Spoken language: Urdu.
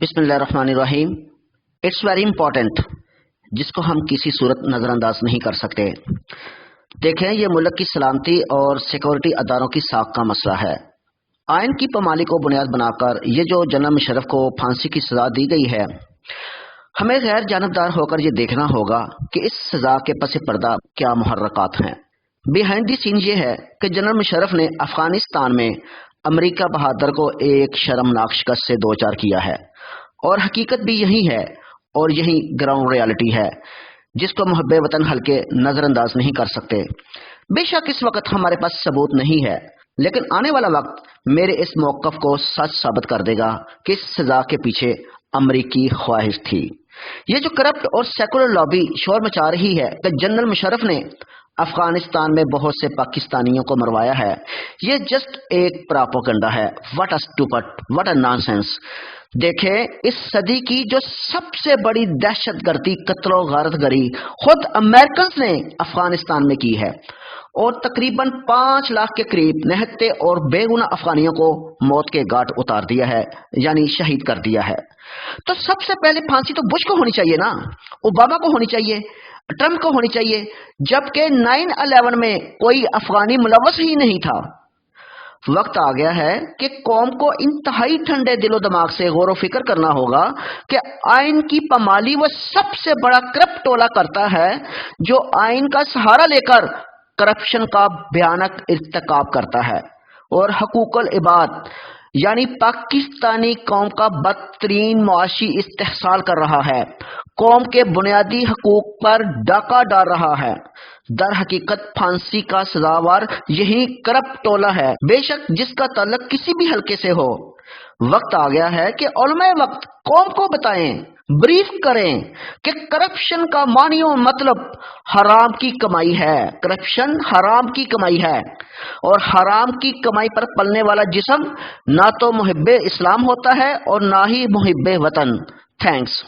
بسم اللہ الرحمن الرحیم۔ اٹس ویری امپورٹنٹ، جس کو ہم کسی صورت نظر انداز نہیں کر سکتے۔ دیکھیں، یہ ملک کی سلامتی اور سیکورٹی اداروں کی ساکھ کا مسئلہ ہے۔ آئین کی پامالی کو بنیاد بنا کر یہ جو جنرل مشرف کو پھانسی کی سزا دی گئی ہے، ہمیں غیر جانبدار ہو کر یہ دیکھنا ہوگا کہ اس سزا کے پس پردہ کیا محرکات ہیں۔ بیہائنڈ دی سین یہ ہے کہ جنرل مشرف نے افغانستان میں امریکہ بہادر کو ایک شرمناک شکست سے دوچار کیا ہے، اور حقیقت بھی یہی ہے اور یہی گراؤنڈ ریالٹی ہے، جس کو محب وطن ہلکے نظر انداز نہیں کر سکتے۔ بے شک اس وقت ہمارے پاس ثبوت نہیں ہے، لیکن آنے والا وقت میرے اس موقف کو سچ ثابت کر دے گا کہ اس سزا کے پیچھے امریکی خواہش تھی۔ یہ جو کرپٹ اور سیکولر لابی شور مچا رہی ہے کہ جنرل مشرف نے افغانستان میں بہت سے پاکستانیوں کو مروایا ہے، یہ جسٹ ایک پراپوگنڈا ہے۔ What a stupid, what a naan sense. دیکھیں، اس صدی کی جو سب سے بڑی دہشت گردی، قتل و غارت گری خود امریکنز نے افغانستان میں کی ہے، اور تقریباً 5 لاکھ کے قریب نہتے اور بے گناہ افغانیوں کو موت کے گھاٹ اتار دیا ہے، یعنی شہید کر دیا ہے۔ تو سب سے پہلے پھانسی تو بش کو ہونی چاہیے نا، اوباما کو ہونی چاہیے، ٹرمپ کو ہونی چاہیے، جبکہ 9/11 میں کوئی افغانی ملوث ہی نہیں تھا۔ وقت آ گیا ہے کہ قوم کو انتہائی ٹھنڈے دل و دماغ سے غور و فکر کرنا ہوگا کہ آئین کی پامالی وہ سب سے بڑا کرپٹ ٹولہ کرتا ہے جو آئین کا سہارا لے کر کرپشن کا بھیانک ارتکاب کرتا ہے، اور حقوق العباد یعنی پاکستانی قوم کا بدترین معاشی استحصال کر رہا ہے، قوم کے بنیادی حقوق پر ڈاکہ ڈال رہا ہے۔ در حقیقت پھانسی کا سزاوار یہی کرپٹ ٹولہ ہے، بے شک جس کا تعلق کسی بھی حلقے سے ہو۔ وقت آ گیا ہے کہ علماء وقت قوم کو بتائیں، بریف کریں کہ کرپشن کا معنی و مطلب حرام کی کمائی ہے۔ کرپشن حرام کی کمائی ہے، اور حرام کی کمائی پر پلنے والا جسم نہ تو محب اسلام ہوتا ہے اور نہ ہی محب وطن۔ تھینکس۔